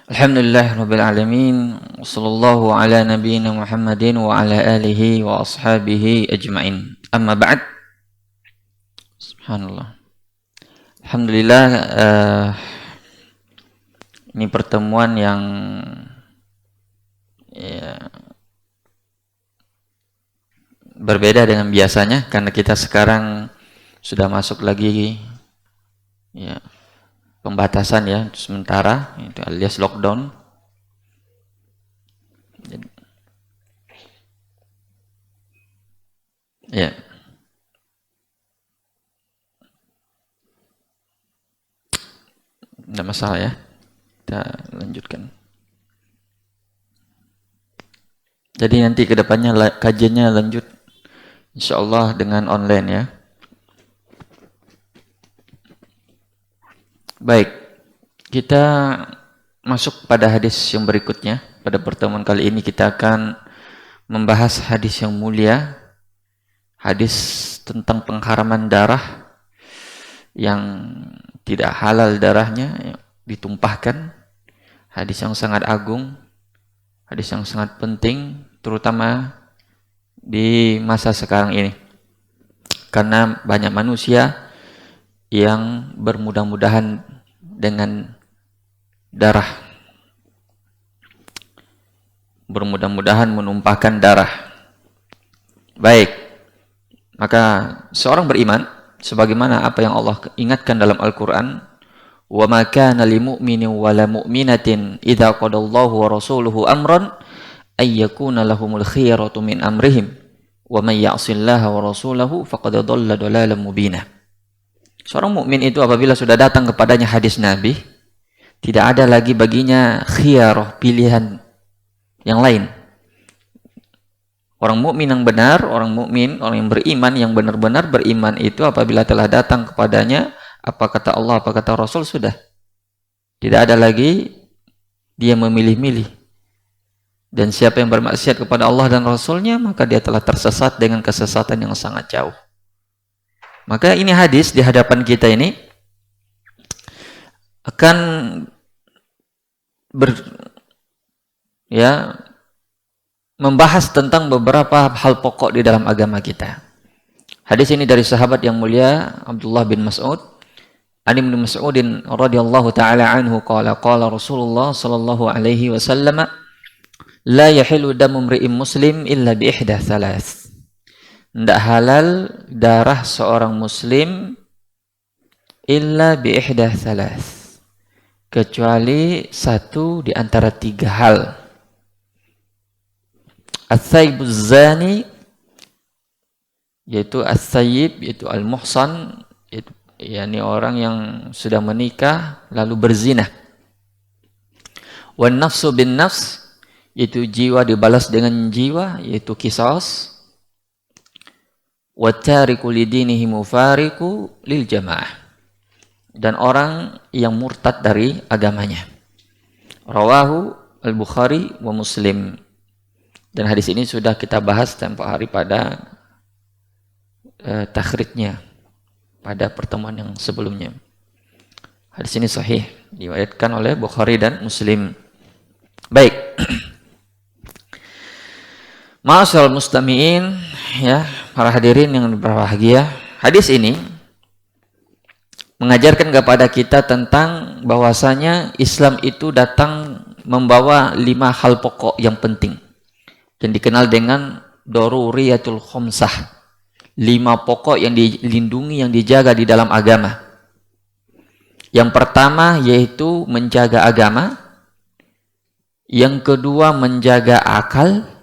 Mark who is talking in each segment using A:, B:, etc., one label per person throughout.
A: Alhamdulillahirabbil alamin. Wassallallahu ala nabiyyina Muhammadin wa ala alihi wa ashabihi ajmain. Amma ba'd. Subhanallah. Alhamdulillah, ini pertemuan yang berbeda dengan biasanya karena kita sekarang sudah masuk lagi pembatasan sementara, itu alias lockdown. Ya. Tidak masalah ya. Kita lanjutkan. Jadi nanti kedepannya kajiannya lanjut insyaallah dengan online ya. Baik, kita masuk pada hadis yang berikutnya. Pada pertemuan kali ini kita akan membahas hadis yang mulia, hadis tentang pengharaman darah yang tidak halal darahnya ditumpahkan. Hadis yang sangat agung, hadis yang sangat penting, terutama di masa sekarang ini. Karena banyak manusia yang bermudah-mudahan dengan darah, bermudah-mudahan menumpahkan darah. Baik, maka seorang beriman sebagaimana apa yang Allah ingatkan dalam Al-Quran, wa ma kana lil mu'minin wa la mu'minatin idza qadallahu wa rasuluhu amran ay yakuna lahumul khiyaratu min amrihim wa may ya'sillaha wa rasulahu faqad dhalla dhalalan mubina. Seorang mukmin itu apabila sudah datang kepadanya hadis Nabi, tidak ada lagi baginya khiyarah, pilihan yang lain. Orang mukmin yang benar, orang mukmin, orang yang beriman, yang benar-benar beriman itu apabila telah datang kepadanya apa kata Allah, apa kata Rasul, sudah. Tidak ada lagi dia memilih-milih. Dan siapa yang bermaksiat kepada Allah dan Rasulnya, maka dia telah tersesat dengan kesesatan yang sangat jauh. Maka ini hadis di hadapan kita ini akan membahas tentang beberapa hal pokok di dalam agama kita. Hadis ini dari sahabat yang mulia Abdullah bin Mas'ud. Ani bin Mas'udin radhiyallahu taala anhu qala Rasulullah sallallahu alaihi wasallam la yahilu damu imri'in muslim illa bi ihda thalath. Tidak halal darah seorang muslim illa bi ihda thalath, kecuali satu di antara tiga hal. As-sayyibuz zani, yaitu as-sayyib, yaitu al-muhsan, yakni orang yang sudah menikah lalu berzina. Wan nafsu bin nafs, yaitu jiwa dibalas dengan jiwa, yaitu qisas. Wa tariku lidinihi mufariqu lil jamaah, dan orang yang murtad dari agamanya. Rawahu al-Bukhari wa Muslim. Dan hadis ini sudah kita bahas tempoh hari pada takhrijnya pada pertemuan yang sebelumnya. Hadis ini sahih, diriwayatkan oleh Bukhari dan Muslim. Baik. Ma'asyiral mustami'in, ya, para hadirin yang berbahagia. Hadis ini mengajarkan kepada kita tentang bahwasanya Islam itu datang membawa 5 hal pokok yang penting, yang dikenal dengan daruriyatul khamsah. 5 pokok yang dilindungi, yang dijaga di dalam agama. Yang pertama yaitu menjaga agama. Yang kedua menjaga akal.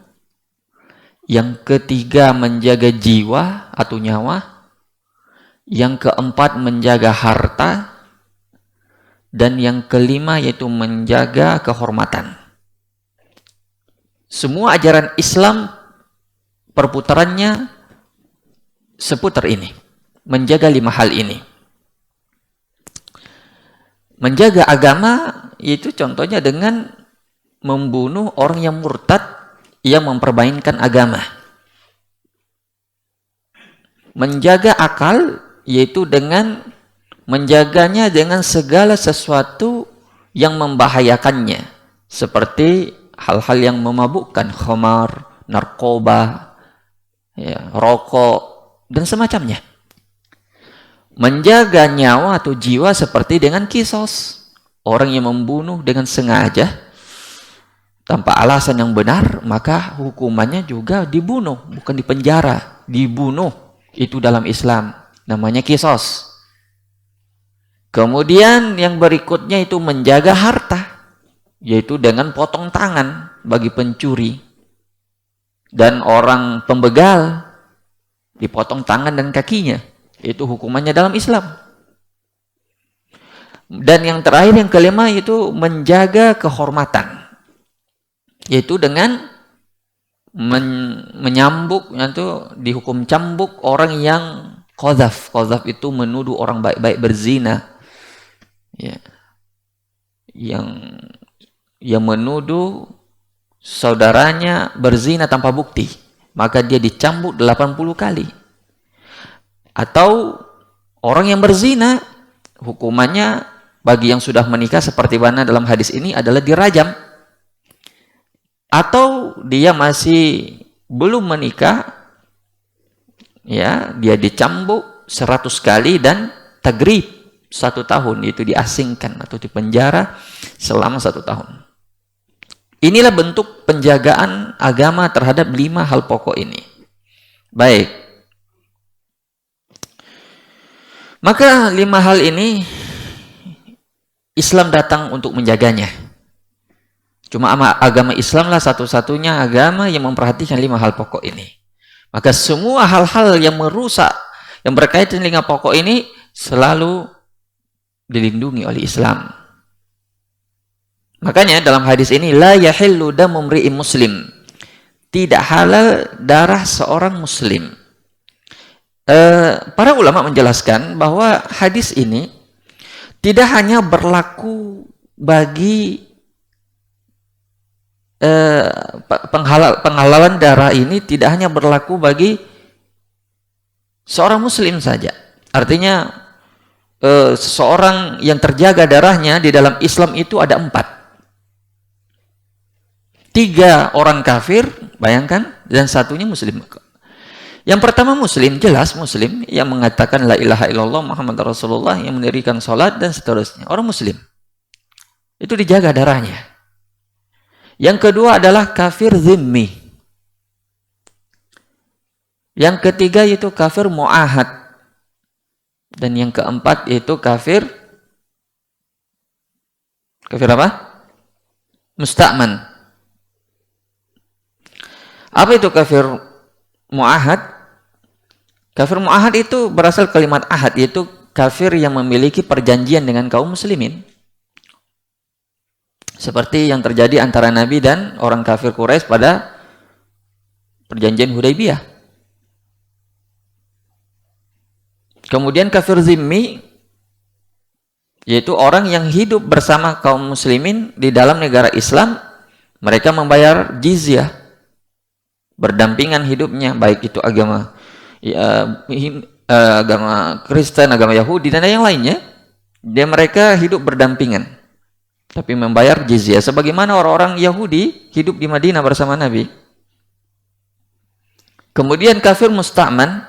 A: Yang ketiga menjaga jiwa atau nyawa. Yang keempat menjaga harta. Dan yang kelima yaitu menjaga kehormatan. Semua ajaran Islam perputarannya seputar ini, menjaga 5 hal ini. Menjaga agama itu contohnya dengan membunuh orang yang murtad yang mempermainkan agama. Menjaga akal yaitu dengan menjaganya dengan segala sesuatu yang membahayakannya, seperti hal-hal yang memabukkan, khamar, narkoba, ya, rokok, dan semacamnya. Menjaga nyawa atau jiwa seperti dengan kisos. Orang yang membunuh dengan sengaja, tanpa alasan yang benar, maka hukumannya juga dibunuh, bukan dipenjara, dibunuh. Itu dalam Islam, namanya kisos. Kemudian yang berikutnya itu menjaga harta, yaitu dengan potong tangan bagi pencuri. Dan orang pembegal dipotong tangan dan kakinya. Itu hukumannya dalam Islam. Dan yang terakhir, yang kelima, itu menjaga kehormatan, yaitu dengan menyambuk, yaitu dihukum cambuk orang yang qadzaf. Qadzaf itu menuduh orang baik-baik berzina, ya, yang menuduh saudaranya berzina tanpa bukti, maka dia dicambuk 80 kali. Atau orang yang berzina, hukumannya bagi yang sudah menikah seperti mana dalam hadis ini adalah dirajam. Atau dia masih belum menikah, ya, dia dicambuk 100 kali dan tagrib 1 tahun, yaitu diasingkan atau dipenjara selama 1 tahun. Inilah bentuk penjagaan agama terhadap 5 hal pokok ini. Baik. Maka 5 hal ini Islam datang untuk menjaganya. Cuma agama Islamlah satu-satunya agama yang memperhatikan 5 hal pokok ini. Maka semua hal-hal yang merusak, yang berkaitan dengan 5 pokok ini, selalu dilindungi oleh Islam. Makanya dalam hadis ini, la yahillu damu mri'in muslim. Tidak halal darah seorang muslim. Para ulama menjelaskan bahwa hadis ini tidak hanya berlaku bagi penghalalan darah ini, tidak hanya berlaku bagi seorang muslim saja. Artinya seseorang yang terjaga darahnya di dalam Islam itu ada 4. 3 orang kafir, bayangkan, dan 1-nya muslim. Yang pertama muslim, jelas muslim, yang mengatakan la ilaha illallah Muhammad Rasulullah, yang mendirikan sholat dan seterusnya. Orang muslim. Itu dijaga darahnya. Yang kedua adalah kafir zimmi. Yang ketiga itu kafir mu'ahad. Dan yang keempat itu kafir apa? Musta'man. Apa itu kafir mu'ahad? Kafir mu'ahad itu berasal kalimat ahad, yaitu kafir yang memiliki perjanjian dengan kaum muslimin. Seperti yang terjadi antara Nabi dan orang kafir Quraisy pada perjanjian Hudaybiyah. Kemudian kafir zimmi, yaitu orang yang hidup bersama kaum muslimin di dalam negara Islam, mereka membayar jizyah, berdampingan hidupnya, baik itu agama agama Kristen, agama Yahudi, dan yang lainnya. Mereka hidup berdampingan, tapi membayar jizyah, sebagaimana orang-orang Yahudi hidup di Madinah bersama Nabi. Kemudian kafir musta'man,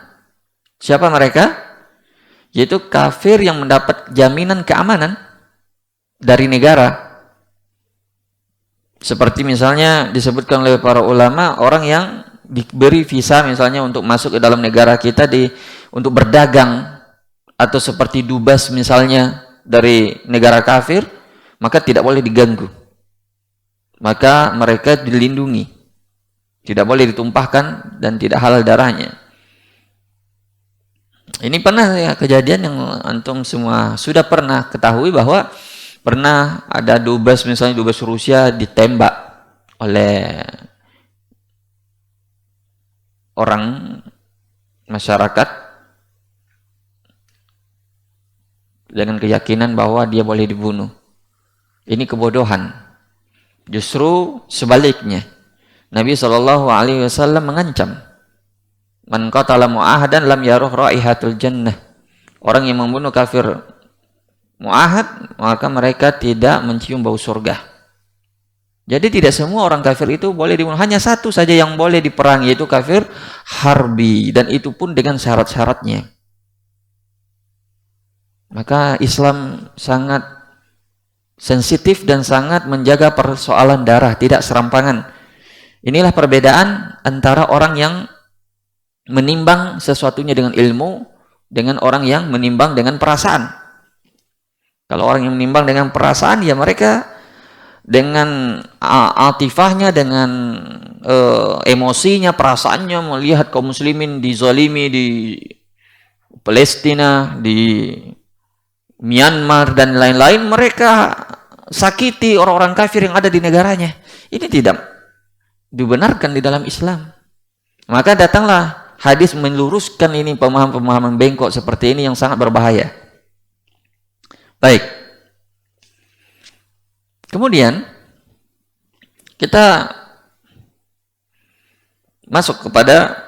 A: siapa mereka? Yaitu kafir yang mendapat jaminan keamanan dari negara. Seperti misalnya disebutkan oleh para ulama, orang yang diberi visa misalnya untuk masuk ke dalam negara kita untuk berdagang, atau seperti dubas misalnya dari negara kafir, maka tidak boleh diganggu. Maka mereka dilindungi, tidak boleh ditumpahkan dan tidak halal darahnya. Ini pernah ya kejadian yang antum semua sudah pernah ketahui, bahwa pernah ada dubas, misalnya dubas Rusia ditembak oleh orang masyarakat dengan keyakinan bahwa dia boleh dibunuh. Ini kebodohan. Justru sebaliknya, Nabi SAW mengancam, man qatala mu'ahadan lam yaruh raihatul jannah. Orang yang membunuh kafir mu'ahad, maka mereka tidak mencium bau surga. Jadi tidak semua orang kafir itu boleh dibunuh. Hanya satu saja yang boleh diperangi, yaitu kafir harbi. Dan itu pun dengan syarat-syaratnya. Maka Islam sangat sensitif dan sangat menjaga persoalan darah, tidak serampangan. Inilah perbedaan antara orang yang menimbang sesuatunya dengan ilmu, dengan orang yang menimbang dengan perasaan. Kalau orang yang menimbang dengan perasaan, ya mereka dengan atifahnya, dengan emosinya, perasaannya melihat kaum muslimin dizalimi di Palestina, di Myanmar dan lain-lain, mereka sakiti orang-orang kafir yang ada di negaranya. Ini tidak dibenarkan di dalam Islam. Maka datanglah hadis meluruskan ini, pemahaman-pemahaman bengkok seperti ini yang sangat berbahaya. Baik. Kemudian kita masuk kepada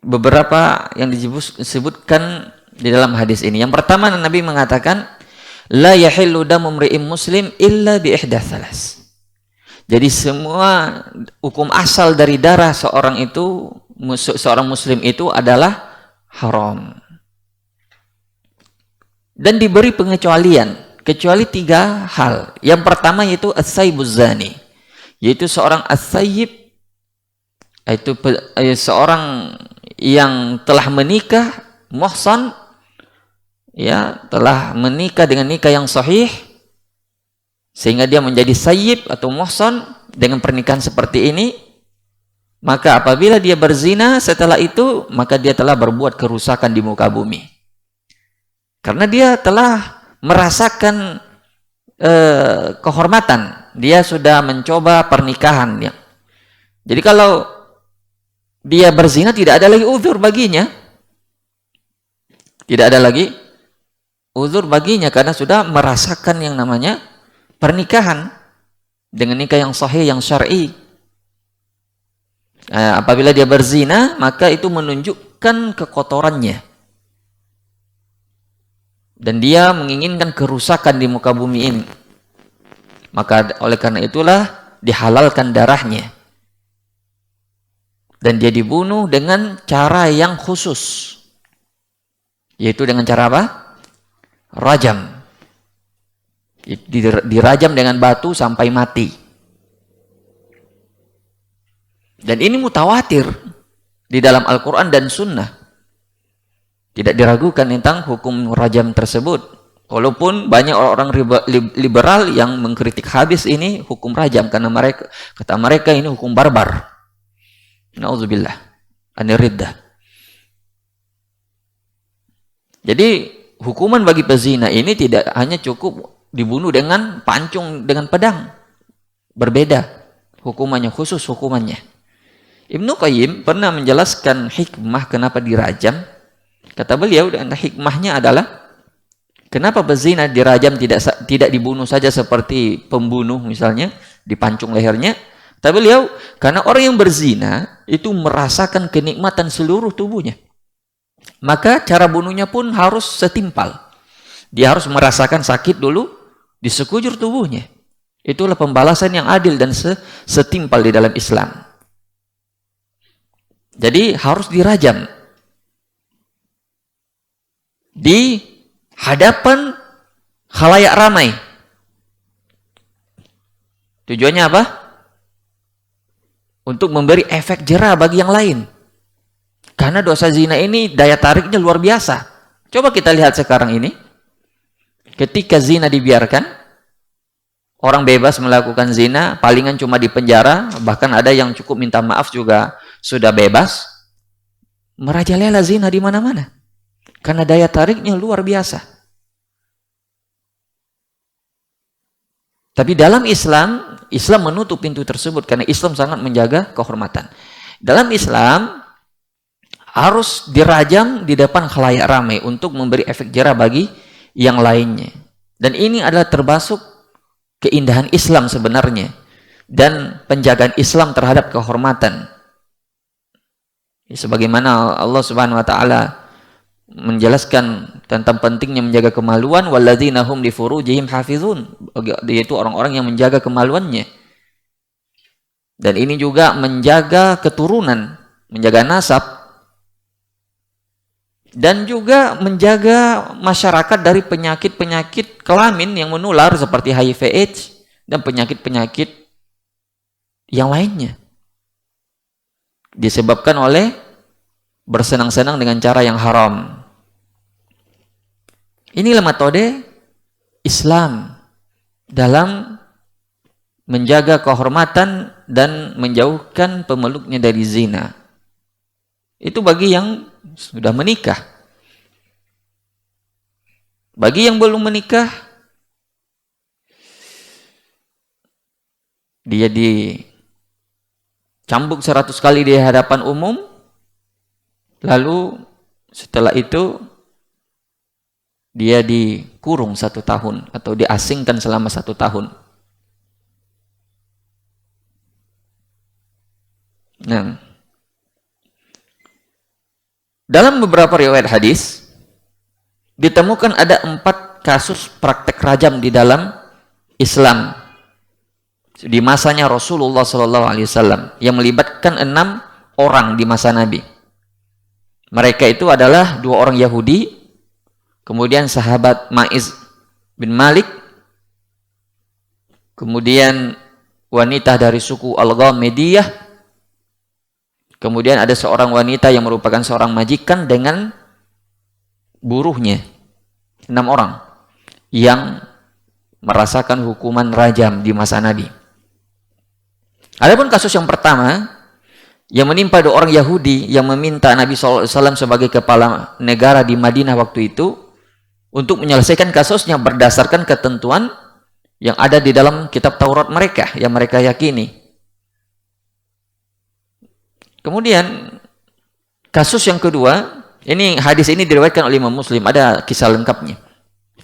A: beberapa yang disebutkan di dalam hadis ini. Yang pertama, Nabi mengatakan, la yahillu damu mri'in muslim illa bi ihda thalas. Jadi semua hukum asal dari darah seorang muslim itu adalah haram. Dan diberi pengecualian, kecuali 3 hal. Yang pertama yaitu as-sayyibuz zani, yaitu seorang as-sayyib, yaitu seorang yang telah menikah, muhsan, ya, telah menikah dengan nikah yang sahih, sehingga dia menjadi sayyib atau muhsan dengan pernikahan seperti ini. Maka apabila dia berzina setelah itu, maka dia telah berbuat kerusakan di muka bumi. Karena dia telah merasakan kehormatan, dia sudah mencoba pernikahan. Jadi kalau dia berzina, tidak ada lagi uzur baginya. Tidak ada lagi uzur baginya karena sudah merasakan yang namanya pernikahan dengan nikah yang sahih, yang syar'i. Apabila dia berzina, maka itu menunjukkan kekotorannya. Dan dia menginginkan kerusakan di muka bumi ini. Maka oleh karena itulah dihalalkan darahnya. Dan dia dibunuh dengan cara yang khusus. Yaitu dengan cara apa? Rajam. Dirajam dengan batu sampai mati. Dan ini mutawatir di dalam Al-Quran dan Sunnah. Tidak diragukan tentang hukum rajam tersebut. Walaupun banyak orang liberal yang mengkritik hadis ini hukum rajam, karena kata mereka ini hukum barbar. Na'udzubillah anir riddah. Jadi hukuman bagi pezina ini tidak hanya cukup dibunuh dengan pancung, dengan pedang. Berbeda hukumannya, khusus hukumannya. Ibnu Qayyim pernah menjelaskan hikmah kenapa dirajam. Kata beliau, dan hikmahnya adalah kenapa pezina dirajam, tidak dibunuh saja seperti pembunuh misalnya, dipancung lehernya. Kata beliau, karena orang yang berzina itu merasakan kenikmatan seluruh tubuhnya. Maka cara bunuhnya pun harus setimpal. Dia harus merasakan sakit dulu di sekujur tubuhnya. Itulah pembalasan yang adil dan setimpal di dalam Islam. Jadi harus dirajam di hadapan khalayak ramai. Tujuannya apa? Untuk memberi efek jera bagi yang lain. Karena dosa zina ini daya tariknya luar biasa. Coba kita lihat sekarang ini. Ketika zina dibiarkan, orang bebas melakukan zina, palingan cuma di penjara, bahkan ada yang cukup minta maaf juga sudah bebas. Merajalela zina di mana-mana. Karena daya tariknya luar biasa. Tapi dalam Islam, Islam menutup pintu tersebut karena Islam sangat menjaga kehormatan. Dalam Islam harus dirajam di depan khalayak ramai untuk memberi efek jera bagi yang lainnya. Dan ini adalah termasuk keindahan Islam sebenarnya dan penjagaan Islam terhadap kehormatan. Sebagaimana Allah Subhanahu wa taala menjelaskan tentang pentingnya menjaga kemaluan, walladzina hum li furujihim hafizun, yaitu orang-orang yang menjaga kemaluannya. Dan ini juga menjaga keturunan, menjaga nasab, dan juga menjaga masyarakat dari penyakit-penyakit kelamin yang menular seperti HIV/AIDS dan penyakit-penyakit yang lainnya, disebabkan oleh bersenang-senang dengan cara yang haram. Inilah metode Islam dalam menjaga kehormatan dan menjauhkan pemeluknya dari zina. Itu bagi yang sudah menikah. Bagi yang belum menikah, dia dicambuk 100 kali di hadapan umum, lalu setelah itu dia dikurung 1 tahun atau diasingkan selama 1 tahun. Nah, dalam beberapa riwayat hadis ditemukan ada 4 kasus praktek rajam di dalam Islam di masanya Rasulullah SAW yang melibatkan 6 orang di masa Nabi. Mereka itu adalah 2 orang Yahudi, kemudian sahabat Ma'iz bin Malik, kemudian wanita dari suku Al-Ghamidiyah, kemudian ada seorang wanita yang merupakan seorang majikan dengan buruhnya. 6 orang yang merasakan hukuman rajam di masa Nabi. Adapun kasus yang pertama yang menimpa 2 orang Yahudi yang meminta Nabi SAW sebagai kepala negara di Madinah waktu itu untuk menyelesaikan kasusnya berdasarkan ketentuan yang ada di dalam kitab Taurat mereka yang mereka yakini. Kemudian kasus yang kedua, ini hadis ini diriwayatkan oleh Imam Muslim, ada kisah lengkapnya.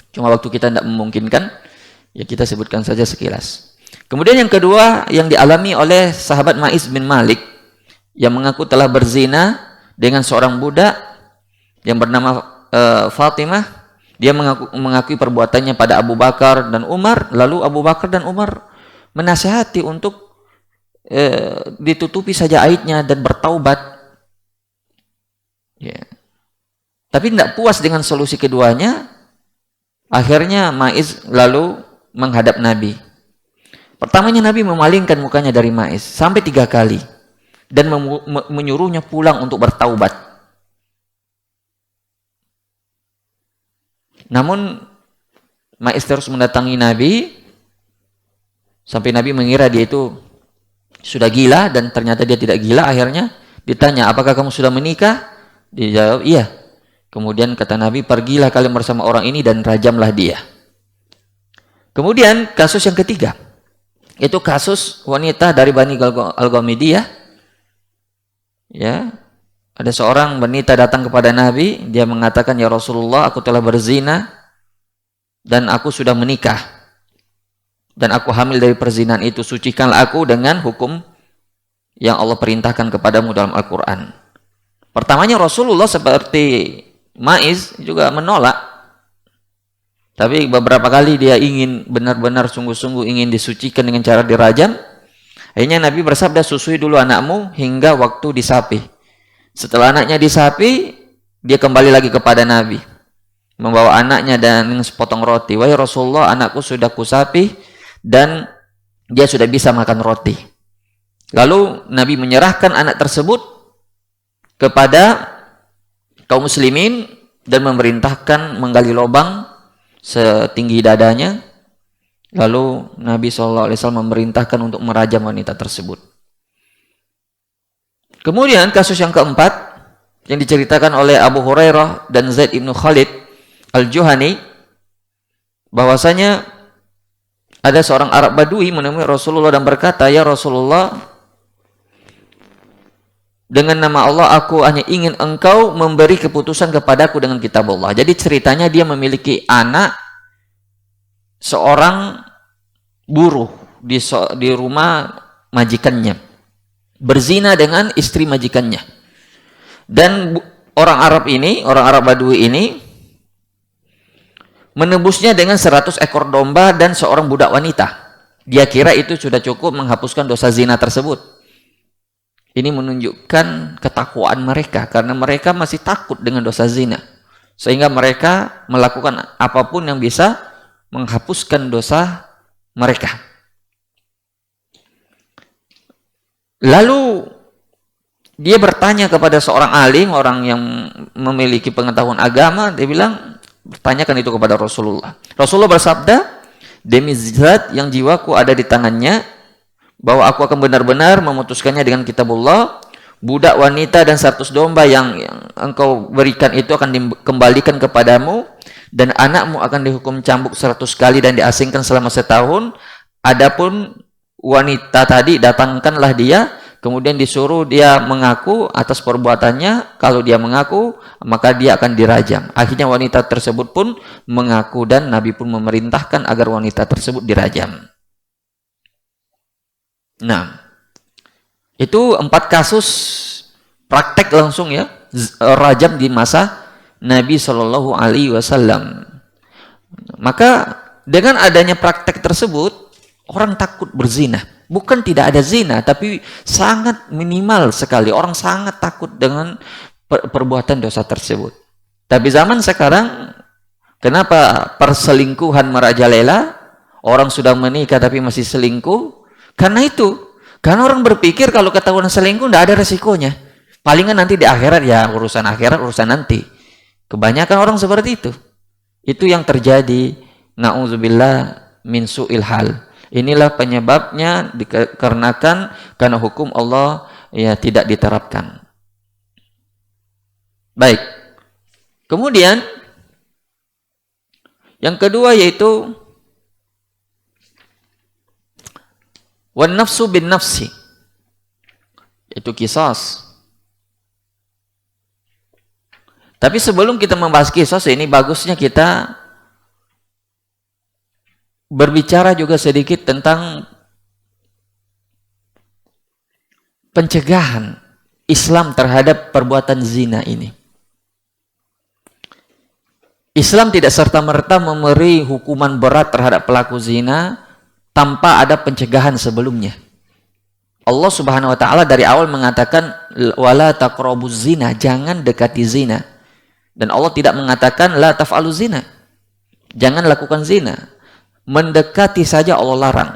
A: Cuma waktu kita tidak memungkinkan, ya kita sebutkan saja sekilas. Kemudian yang kedua yang dialami oleh sahabat Ma'iz bin Malik yang mengaku telah berzina dengan seorang budak yang bernama Fatimah. Dia mengakui perbuatannya pada Abu Bakar dan Umar. Lalu Abu Bakar dan Umar menasihati untuk ditutupi saja aibnya dan bertaubat. Ya. Tapi tidak puas dengan solusi keduanya, akhirnya Ma'iz lalu menghadap Nabi. Pertamanya Nabi memalingkan mukanya dari Ma'iz sampai 3 kali dan menyuruhnya pulang untuk bertaubat. Namun Ma'iz terus mendatangi Nabi sampai Nabi mengira dia itu sudah gila, dan ternyata dia tidak gila. Akhirnya ditanya, apakah kamu sudah menikah? Dia jawab, iya. Kemudian kata Nabi, pergilah kalian bersama orang ini dan rajamlah dia. Kemudian kasus yang ketiga, itu kasus wanita dari Bani Al-Ghamidiyah. Ya, ada seorang wanita datang kepada Nabi, dia mengatakan, ya Rasulullah, aku telah berzina dan aku sudah menikah dan aku hamil dari perzinahan itu, sucikanlah aku dengan hukum yang Allah perintahkan kepadamu dalam Al-Quran. Pertamanya Rasulullah seperti Ma'iz juga menolak. Tapi beberapa kali dia ingin benar-benar sungguh-sungguh ingin disucikan dengan cara dirajam. Akhirnya Nabi bersabda, susui dulu anakmu hingga waktu disapi. Setelah anaknya disapi, dia kembali lagi kepada Nabi, membawa anaknya dan sepotong roti. Wahai Rasulullah, anakku sudah kusapi dan dia sudah bisa makan roti. Lalu Nabi menyerahkan anak tersebut kepada kaum muslimin dan memerintahkan menggali lubang setinggi dadanya. Lalu Nabi SAW memerintahkan untuk merajam wanita tersebut. Kemudian kasus yang keempat yang diceritakan oleh Abu Hurairah dan Zaid ibn Khalid al-Juhani, bahwasanya ada seorang Arab Badui menemui Rasulullah dan berkata, ya Rasulullah, dengan nama Allah aku hanya ingin engkau memberi keputusan kepadaku dengan kitab Allah. Jadi ceritanya dia memiliki anak seorang buruh di rumah majikannya, berzina dengan istri majikannya, dan orang Arab ini, orang Arab Badui ini menebusnya dengan 100 ekor domba dan seorang budak wanita. Dia kira itu sudah cukup menghapuskan dosa zina tersebut. Ini menunjukkan ketakwaan mereka, karena mereka masih takut dengan dosa zina. Sehingga mereka melakukan apapun yang bisa menghapuskan dosa mereka. Lalu dia bertanya kepada seorang alim, orang yang memiliki pengetahuan agama. Dia bilang, bertanyakan itu kepada Rasulullah. Rasulullah bersabda, demi zat yang jiwaku ada di tangannya, bahwa aku akan benar-benar memutuskannya dengan kitabullah, budak wanita dan 100 domba yang engkau berikan itu akan dikembalikan kepadamu, dan anakmu akan dihukum cambuk 100 kali dan diasingkan selama setahun. Adapun wanita tadi, datangkanlah dia, kemudian disuruh dia mengaku atas perbuatannya. Kalau dia mengaku, maka dia akan dirajam. Akhirnya wanita tersebut pun mengaku, dan Nabi pun memerintahkan agar wanita tersebut dirajam. Nah, itu 4 kasus praktek langsung ya, rajam di masa Nabi Shallallahu Alaihi Wasallam. Maka dengan adanya praktek tersebut, orang takut berzina. Bukan tidak ada zina, tapi sangat minimal sekali. Orang sangat takut dengan perbuatan dosa tersebut. Tapi zaman sekarang, kenapa perselingkuhan merajalela? Orang sudah menikah tapi masih selingkuh. Karena itu, karena orang berpikir kalau ketahuan selingkuh tidak ada resikonya. Palingan nanti di akhirat, ya urusan akhirat, urusan nanti. Kebanyakan orang seperti itu. Itu yang terjadi. Na'udzubillah min su'il hal. Inilah penyebabnya, dikarenakan karena hukum Allah ya tidak diterapkan. Baik. Kemudian yang kedua yaitu wan nafsu bin nafsi, itu qisas. Tapi sebelum kita membahas qisas ini, bagusnya kita berbicara juga sedikit tentang pencegahan Islam terhadap perbuatan zina ini. Islam tidak serta-merta memberi hukuman berat terhadap pelaku zina tanpa ada pencegahan sebelumnya. Allah Subhanahu wa taala dari awal mengatakan wala taqrabuz zina, jangan dekati zina. Dan Allah tidak mengatakan la taf'aluz zina, jangan lakukan zina. Mendekati saja Allah larang.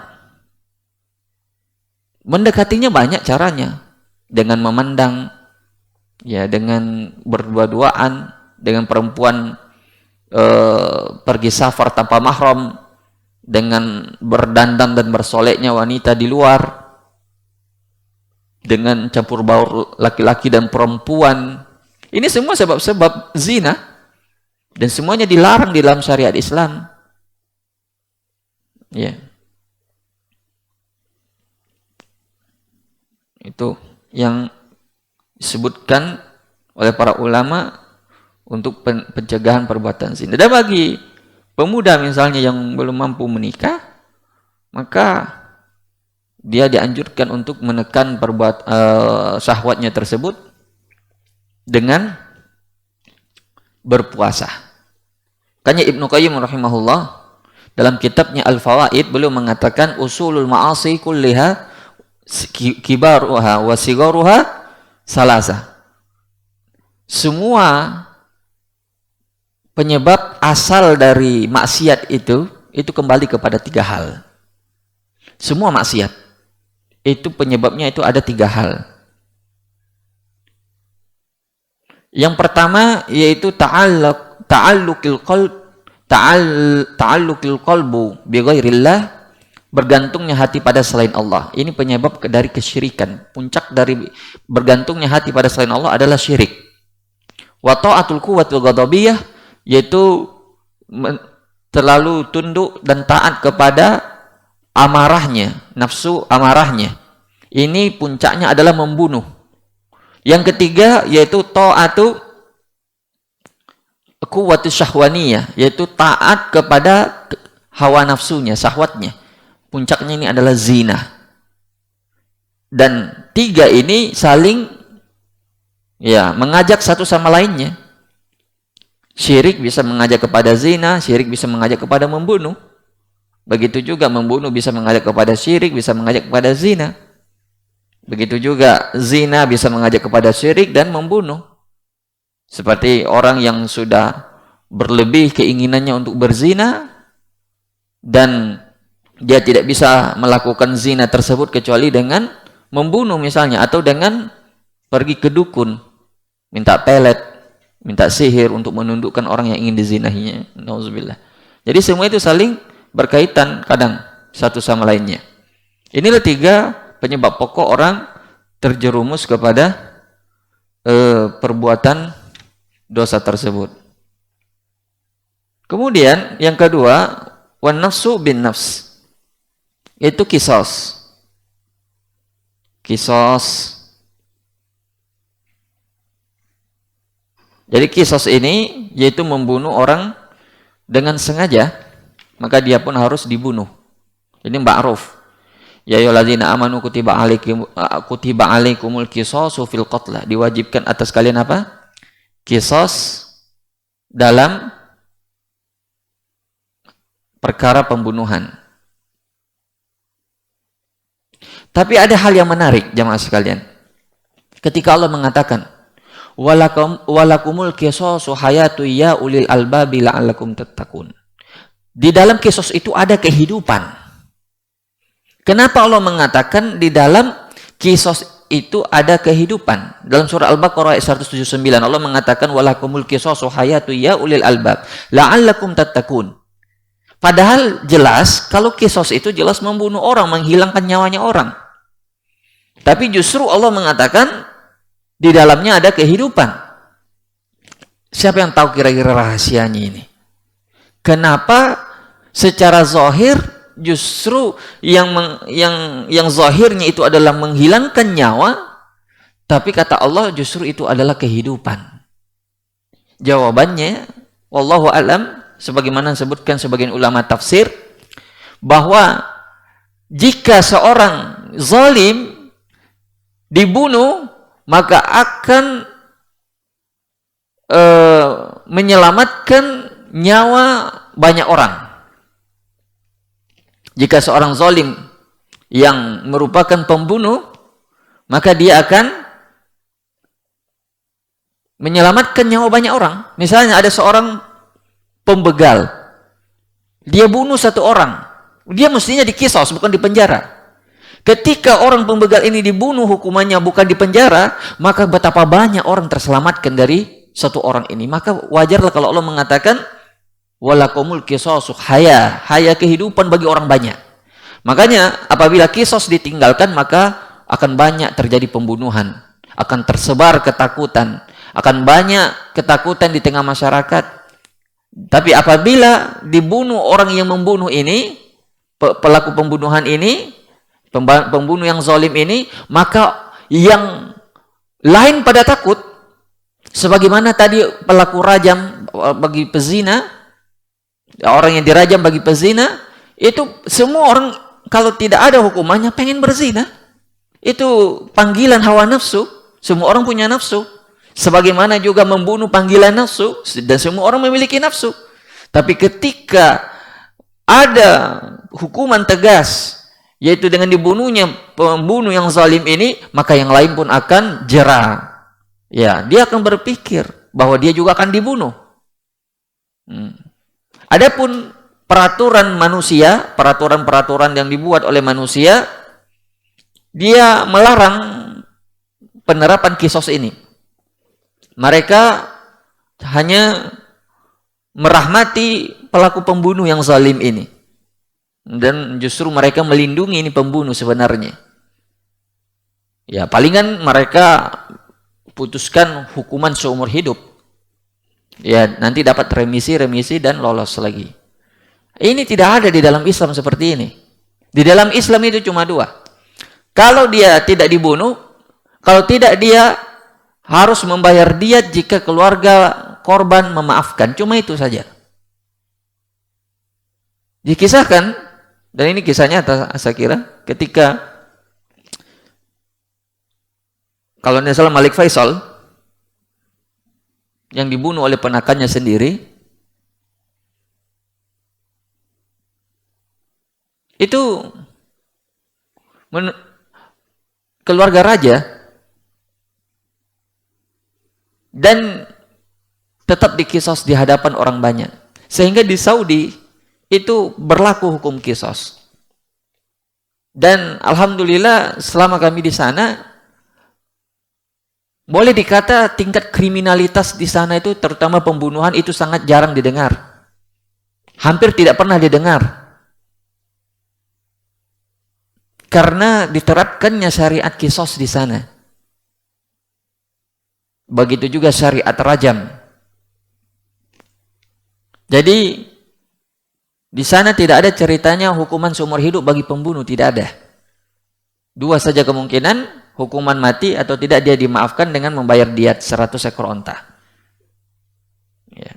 A: Mendekatinya banyak caranya, dengan memandang, ya, dengan berdua-duaan dengan perempuan, pergi safar tanpa mahram, dengan berdandan dan bersoleknya wanita di luar, dengan campur baur laki-laki dan perempuan. Ini semua sebab-sebab zina, dan semuanya dilarang di dalam syariat Islam. Ya. Itu yang disebutkan oleh para ulama untuk pencegahan perbuatan zina. Dan bagi pemuda misalnya yang belum mampu menikah, maka dia dianjurkan untuk menekan syahwatnya tersebut dengan berpuasa. Makanya Ibnu Qayyim rahimahullah dalam kitabnya Al-Fawaid, beliau mengatakan usulul ma'asi kulliha kibaruha wa sigaruha salasa. Semua penyebab asal dari maksiat itu kembali kepada 3 hal. Semua maksiat itu penyebabnya itu ada 3 hal. Yang pertama yaitu ta'alluqil qalbu bi ghairillah, bergantungnya hati pada selain Allah. Ini penyebab dari kesyirikan. Puncak dari bergantungnya hati pada selain Allah adalah syirik. Wa ta'atul quwwatil ghadabiyah, yaitu terlalu tunduk dan taat kepada amarahnya, nafsu amarahnya. Ini puncaknya adalah membunuh. Yang ketiga yaitu ta'atu quwwatus syahwaniyah, yaitu taat kepada hawa nafsunya, syahwatnya. Puncaknya ini adalah zina. Dan 3 ini saling Ya, mengajak satu sama lainnya. Syirik bisa mengajak kepada zina, syirik bisa mengajak kepada membunuh. Begitu juga membunuh bisa mengajak kepada syirik, bisa mengajak kepada zina. Begitu juga zina bisa mengajak kepada syirik dan membunuh. Seperti orang yang sudah berlebih keinginannya untuk berzina dan dia tidak bisa melakukan zina tersebut kecuali dengan membunuh misalnya, atau dengan pergi ke dukun, minta pelet, minta sihir untuk menundukkan orang yang ingin dizinahinya. Nauzubillah. Jadi semua itu saling berkaitan kadang satu sama lainnya. Inilah 3 penyebab pokok orang terjerumus kepada perbuatan dosa tersebut. Kemudian yang kedua, wan nafsu bin nafs, yaitu kisos. Kisos. Jadi kisos ini yaitu membunuh orang dengan sengaja, maka dia pun harus dibunuh. Ini ma'ruf. Ya ayyuhalladzina amanu kutiba alaikumul qisasu fil qatla. Diwajibkan atas kalian apa? Qisas dalam perkara pembunuhan. Tapi ada hal yang menarik jamaah sekalian. Ketika Allah mengatakan walakumul qisasu hayatu ya ulil albabi la'allakum tattaqun. Di dalam kisos itu ada kehidupan. Kenapa Allah mengatakan di dalam kisos itu ada kehidupan? Dalam surah Al-Baqarah ayat 179 Allah mengatakan walakumul qisasu hayatu ya ulil albab la'allakum tattaqun. Padahal jelas kalau kisos itu jelas membunuh orang, menghilangkan nyawanya orang. Tapi justru Allah mengatakan di dalamnya ada kehidupan. Siapa yang tahu kira-kira rahasianya ini? Kenapa secara zahir justru yang zahirnya itu adalah menghilangkan nyawa, tapi kata Allah justru itu adalah kehidupan? Jawabannya, wallahu a'lam, sebagaimana disebutkan sebagian ulama tafsir, bahwa jika seorang zalim dibunuh, maka akan menyelamatkan nyawa banyak orang. Jika seorang zalim yang merupakan pembunuh, maka dia akan menyelamatkan nyawa banyak orang. Misalnya ada seorang pembegal, dia bunuh 1 orang, dia mestinya dikisos, bukan dipenjara. Ketika orang pembegal ini dibunuh, hukumannya bukan dipenjara, maka betapa banyak orang terselamatkan dari 1 orang ini. Maka wajarlah kalau Allah mengatakan walakumul qisasu haya kehidupan bagi orang banyak. Makanya apabila kisos ditinggalkan, maka akan banyak terjadi pembunuhan, akan tersebar ketakutan, akan banyak ketakutan di tengah masyarakat. Tapi apabila dibunuh orang yang membunuh ini, pelaku pembunuhan ini, pembunuh yang zalim ini, maka yang lain pada takut. Sebagaimana tadi pelaku rajam bagi pezina, orang yang dirajam bagi pezina, itu semua orang kalau tidak ada hukumannya pengen berzina. Itu panggilan hawa nafsu. Semua orang punya nafsu. Sebagaimana juga membunuh panggilan nafsu, dan semua orang memiliki nafsu. Tapi ketika ada hukuman tegas, yaitu dengan dibunuhnya pembunuh yang zalim ini, maka yang lain pun akan jera. Ya, dia akan berpikir bahwa dia juga akan dibunuh. Adapun peraturan manusia, peraturan-peraturan yang dibuat oleh manusia, dia melarang penerapan kisos ini. Mereka hanya merahmati pelaku pembunuh yang zalim ini. Dan justru mereka melindungi ini pembunuh sebenarnya. Ya, palingan mereka putuskan hukuman seumur hidup. Ya, nanti dapat remisi dan lolos lagi. Ini tidak ada di dalam Islam seperti ini. Di dalam Islam itu cuma 2. Kalau dia tidak dibunuh, kalau tidak dia harus membayar diat jika keluarga korban memaafkan. Cuma itu saja. Dikisahkan, dan ini kisahnya saya kira, ketika kalau tidak salah Malik Faisal yang dibunuh oleh ponakannya sendiri, itu keluarga raja dan tetap dikisos di hadapan orang banyak. Sehingga di Saudi itu berlaku hukum kisos. Dan alhamdulillah selama kami di sana, boleh dikata tingkat kriminalitas di sana itu, terutama pembunuhan, itu sangat jarang didengar. Hampir tidak pernah didengar. Karena diterapkannya syariat kisos di sana. Begitu juga syariat rajam. Jadi di sana tidak ada ceritanya hukuman seumur hidup bagi pembunuh, tidak ada. Dua saja kemungkinan, hukuman mati atau tidak, dia dimaafkan dengan membayar diat 100 ekor onta. Ya.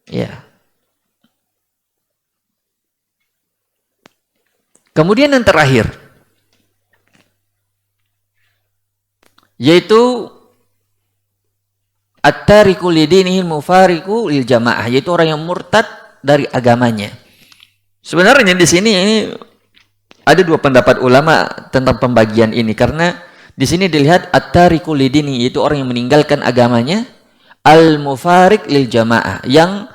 A: Ya. Kemudian yang terakhir, yaitu at-tariku lidinihi mufariku lil jamaah, yaitu orang yang murtad dari agamanya. Sebenarnya di sini ini ada dua pendapat ulama tentang pembagian ini, karena di sini dilihat at-tariku lidinihi, yaitu orang yang meninggalkan agamanya, al-mufarik lil jamaah, yang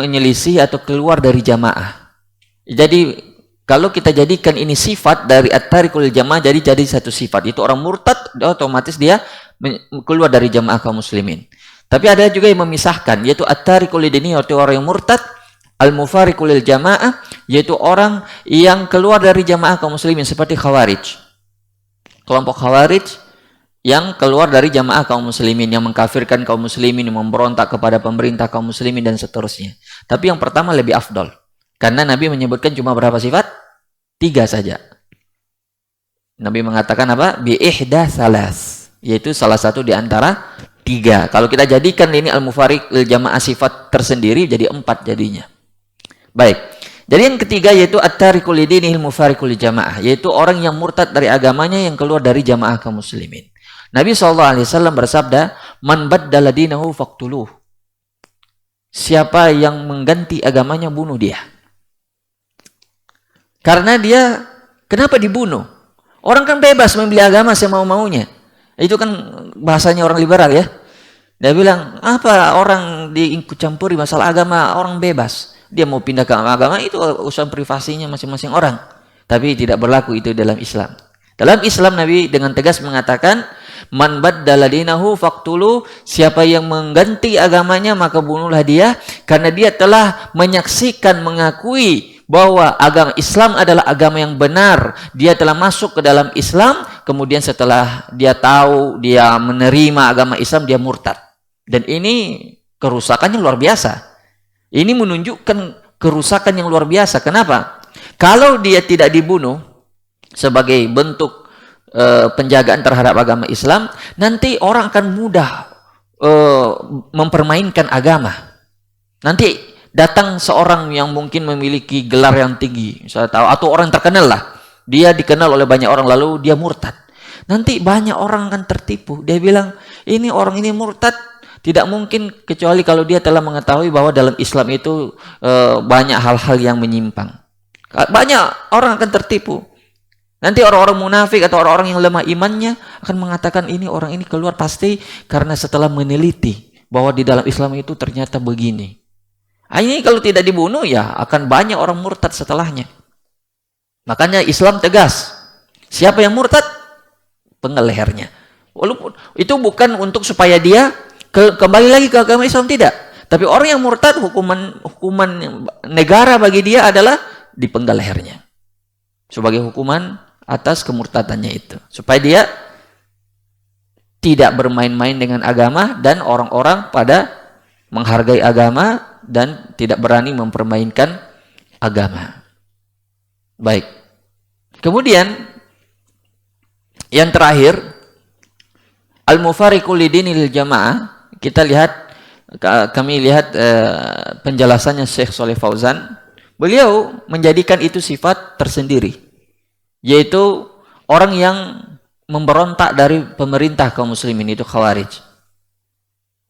A: menyelisih atau keluar dari jamaah. Jadi kalau kita jadikan ini sifat dari at-tariku lil jamaah, jadi satu sifat, itu orang murtad, otomatis dia keluar dari jamaah kaum muslimin. Tapi ada juga yang memisahkan, yaitu at-tariku lidinihi, yaitu orang yang murtad, al-mufariqu lil jamaah, yaitu orang yang keluar dari jamaah kaum muslimin, seperti khawarij. Kelompok khawarij yang keluar dari jamaah kaum muslimin, yang mengkafirkan kaum muslimin, yang memberontak kepada pemerintah kaum muslimin dan seterusnya. Tapi yang pertama lebih afdol, karena Nabi menyebutkan cuma berapa sifat? 3 saja. Nabi mengatakan apa? Bi ihda salas, yaitu salah satu di antara 3. Kalau kita jadikan ini al-mufariq lil jamaah sifat tersendiri, jadi 4 jadinya. Baik. Jadi yang ketiga yaitu at-tariku lidinihi al-mufariqu lil jamaah, yaitu orang yang murtad dari agamanya, yang keluar dari jamaah kaum muslimin. Nabi SAW bersabda, "Man baddala dinahu faqtuluh." Siapa yang mengganti agamanya, bunuh dia. Karena dia, kenapa dibunuh? Orang kan bebas memilih agama semau-maunya. Itu kan bahasanya orang liberal ya. Dia bilang, apa orang diikut campuri masalah agama, orang bebas. Dia mau pindah ke agama, itu urusan privasinya masing-masing orang. Tapi tidak berlaku itu dalam Islam. Dalam Islam Nabi dengan tegas mengatakan, man baddala dinahu faqtulu, siapa yang mengganti agamanya maka bunuhlah dia, karena dia telah menyaksikan, mengakui bahwa agama Islam adalah agama yang benar. Dia telah masuk ke dalam Islam, kemudian setelah dia tahu, dia menerima agama Islam, dia murtad. Dan ini kerusakannya luar biasa. Ini menunjukkan kerusakan yang luar biasa. Kenapa? Kalau dia tidak dibunuh sebagai bentuk penjagaan terhadap agama Islam, nanti orang akan mudah mempermainkan agama. Nanti datang seorang yang mungkin memiliki gelar yang tinggi, saya tahu, atau orang terkenal lah, dia dikenal oleh banyak orang, lalu dia murtad. Nanti banyak orang akan tertipu. Dia bilang, ini orang ini murtad, tidak mungkin kecuali kalau dia telah mengetahui bahwa dalam Islam itu banyak hal-hal yang menyimpang. Banyak orang akan tertipu. Nanti orang-orang munafik atau orang-orang yang lemah imannya akan mengatakan, ini orang ini keluar pasti karena setelah meneliti bahwa di dalam Islam itu ternyata begini. Ini kalau tidak dibunuh, ya akan banyak orang murtad setelahnya. Makanya Islam tegas. Siapa yang murtad? Penggal lehernya. Walaupun itu bukan untuk supaya dia kembali lagi ke agama Islam, tidak. Tapi orang yang murtad, hukuman negara bagi dia adalah dipenggal lehernya. Sebagai hukuman atas kemurtadannya itu. Supaya dia tidak bermain-main dengan agama, dan orang-orang pada menghargai agama dan tidak berani mempermainkan agama. Baik. Kemudian yang terakhir, al-mufariqu lidinil jamaah, kita lihat, kami lihat penjelasannya Syekh Shalih Fauzan. Beliau menjadikan itu sifat tersendiri, yaitu orang yang memberontak dari pemerintah kaum muslimin, itu khawarij.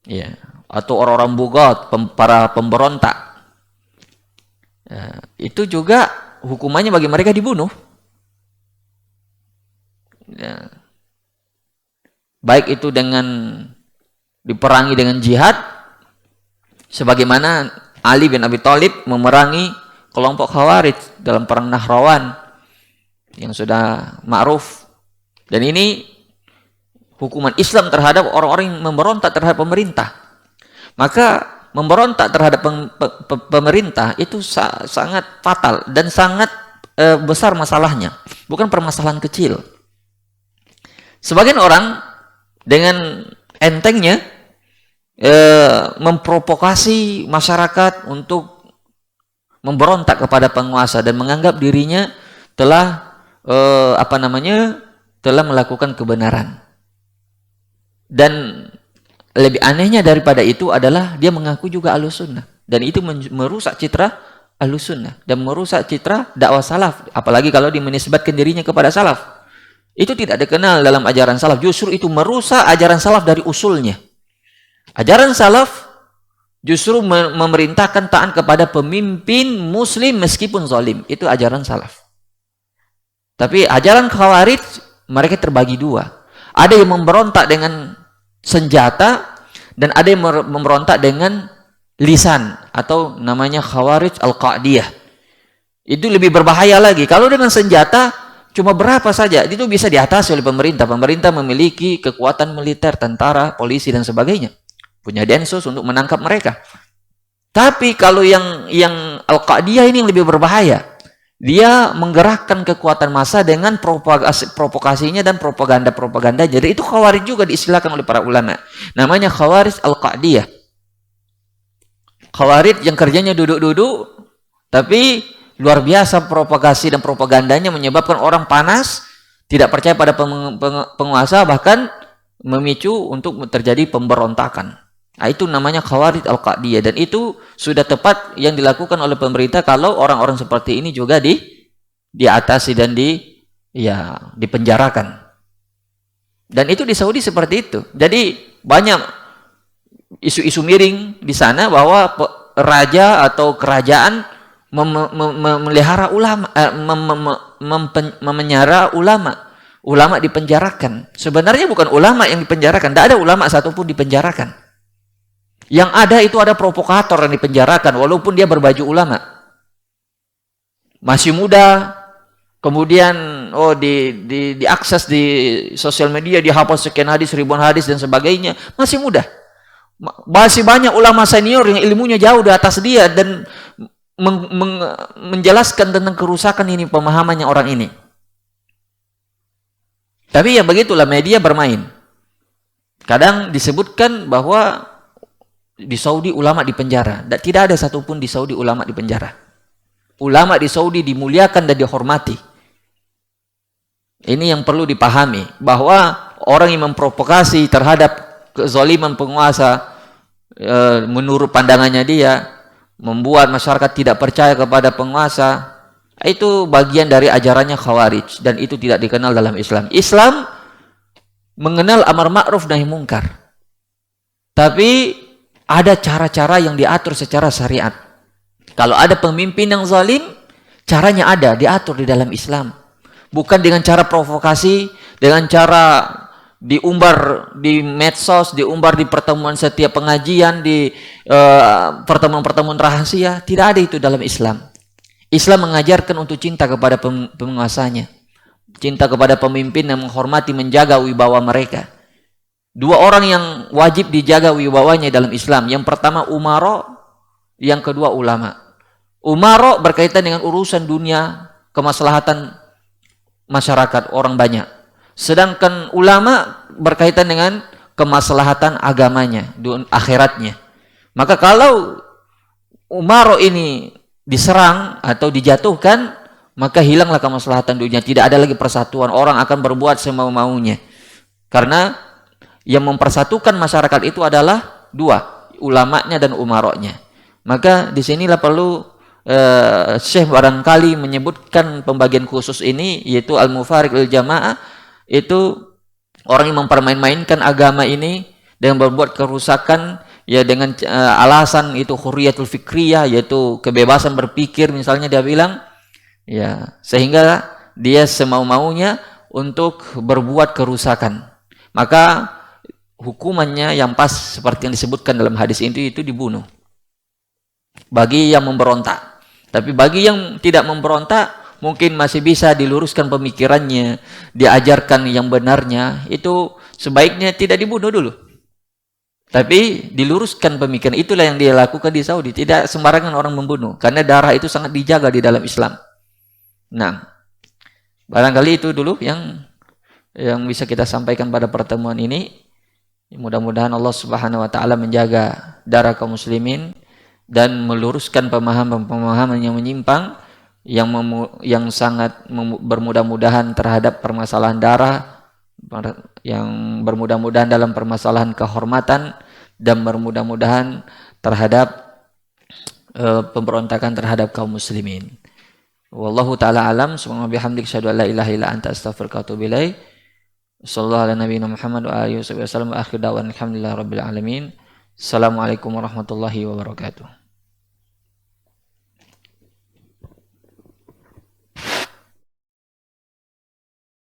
A: Ya, atau orang-orang bugat, para pemberontak. Ya, itu juga hukumannya bagi mereka dibunuh. Ya. Baik itu dengan diperangi dengan jihad, sebagaimana Ali bin Abi Thalib memerangi kelompok Khawarij dalam perang Nahrawan yang sudah ma'ruf. Dan ini hukuman Islam terhadap orang-orang yang memberontak terhadap pemerintah. Maka memberontak terhadap pemerintah itu sangat fatal dan sangat besar masalahnya. Bukan permasalahan kecil. Sebagian orang dengan entengnya memprovokasi masyarakat untuk memberontak kepada penguasa dan menganggap dirinya telah telah melakukan kebenaran. Dan lebih anehnya daripada itu adalah dia mengaku juga Ahlussunnah, dan itu merusak citra Ahlussunnah dan merusak citra dakwah salaf, apalagi kalau dia menisbatkan dirinya kepada salaf. Itu tidak dikenal dalam ajaran salaf, justru itu merusak ajaran salaf dari usulnya. Ajaran salaf justru memerintahkan taat kepada pemimpin muslim meskipun zalim. Itu ajaran salaf. Tapi ajaran Khawarij, mereka terbagi dua. Ada yang memberontak dengan senjata dan ada yang memberontak dengan lisan, atau namanya Khawarij Al-Qa'diyah. Itu lebih berbahaya lagi. Kalau dengan senjata cuma berapa saja, itu bisa diatasi oleh pemerintah. Pemerintah memiliki kekuatan militer, tentara, polisi dan sebagainya. Punya densus untuk menangkap mereka. Tapi kalau yang Al-Qa'diyah ini yang lebih berbahaya. Dia menggerakkan kekuatan massa dengan provokasinya dan propaganda. Jadi itu Khawarij juga diistilahkan oleh para ulama. Namanya Khawarij Al-Qa'diyah. Khawarij yang kerjanya duduk-duduk, tapi luar biasa propagasi dan propagandanya menyebabkan orang panas, tidak percaya pada penguasa, bahkan memicu untuk terjadi pemberontakan. Nah, itu namanya Khawarij Al-Qa'diyah, dan itu sudah tepat yang dilakukan oleh pemerintah kalau orang-orang seperti ini juga diatasi dan dipenjarakan. Dan itu di Saudi seperti itu. Jadi banyak isu-isu miring di sana bahwa raja atau kerajaan memelihara ulama, memenjara ulama dipenjarakan. Sebenarnya bukan ulama yang dipenjarakan, tidak ada ulama satupun dipenjarakan. Yang ada itu ada provokator yang dipenjarakan walaupun dia berbaju ulama. Masih muda, kemudian diakses di sosial media, dihapus sekian hadis, ribuan hadis dan sebagainya. Masih muda. Masih banyak ulama senior yang ilmunya jauh di atas dia dan menjelaskan tentang kerusakan ini, pemahamannya orang ini. Tapi ya begitulah media bermain. Kadang disebutkan bahwa di Saudi ulama dipenjara. Tidak ada satupun di Saudi ulama dipenjara. Ulama di Saudi dimuliakan dan dihormati. Ini yang perlu dipahami, bahwa orang yang memprovokasi terhadap kezaliman penguasa menurut pandangannya dia, membuat masyarakat tidak percaya kepada penguasa, itu bagian dari ajarannya Khawarij, dan itu tidak dikenal dalam Islam. Islam mengenal amar ma'ruf nahi mungkar, tapi ada cara-cara yang diatur secara syariat. Kalau ada pemimpin yang zalim, caranya ada, diatur di dalam Islam. Bukan dengan cara provokasi, dengan cara diumbar di medsos, diumbar di pertemuan setiap pengajian, di pertemuan-pertemuan rahasia. Tidak ada itu dalam Islam. Islam mengajarkan untuk cinta kepada penguasanya, cinta kepada pemimpin yang menghormati, menjaga wibawa mereka. Dua orang yang wajib dijaga wibawanya dalam Islam. Yang pertama umara, yang kedua ulama. Umara berkaitan dengan urusan dunia, kemaslahatan masyarakat, orang banyak. Sedangkan ulama berkaitan dengan kemaslahatan agamanya, akhiratnya. Maka kalau umara ini diserang atau dijatuhkan, maka hilanglah kemaslahatan dunia. Tidak ada lagi persatuan. Orang akan berbuat semau-maunya. Karena yang mempersatukan masyarakat itu adalah dua, ulamanya dan umaroknya. Maka disinilah perlu Syekh barangkali menyebutkan pembagian khusus ini, yaitu al-mufariq lil jamaah, itu Orang yang mempermain-mainkan agama ini dengan berbuat kerusakan ya dengan alasan itu hurriyatul fikriyah, yaitu kebebasan berpikir misalnya dia bilang, ya, sehingga dia semau-maunya untuk berbuat kerusakan. Maka hukumannya yang pas seperti yang disebutkan dalam hadis itu dibunuh. Bagi yang memberontak. Tapi bagi yang tidak memberontak, mungkin masih bisa diluruskan pemikirannya, diajarkan yang benarnya, itu sebaiknya tidak dibunuh dulu. Tapi diluruskan pemikiran. Itulah yang dia lakukan di Saudi. Tidak sembarangan orang membunuh. Karena darah itu sangat dijaga di dalam Islam. Nah, barangkali itu dulu yang bisa kita sampaikan pada pertemuan ini. Mudah-mudahan Allah Subhanahu wa taala menjaga darah kaum muslimin dan meluruskan pemahaman-pemahaman yang menyimpang yang sangat bermudah-mudahan terhadap permasalahan darah, yang bermudah-mudahan dalam permasalahan kehormatan, dan bermudah-mudahan terhadap pemberontakan terhadap kaum muslimin. Wallahu taala alam. Subhanallah bihamdik, syahadu an la ilaha illa anta, astaghfiruka wa atubu ilaik. Sallallahu ala nabiyina Muhammad wa alihi wasallam wa akhir da'wan alhamdulillahi rabbil alamin. Assalamualaikum warahmatullahi wabarakatuh.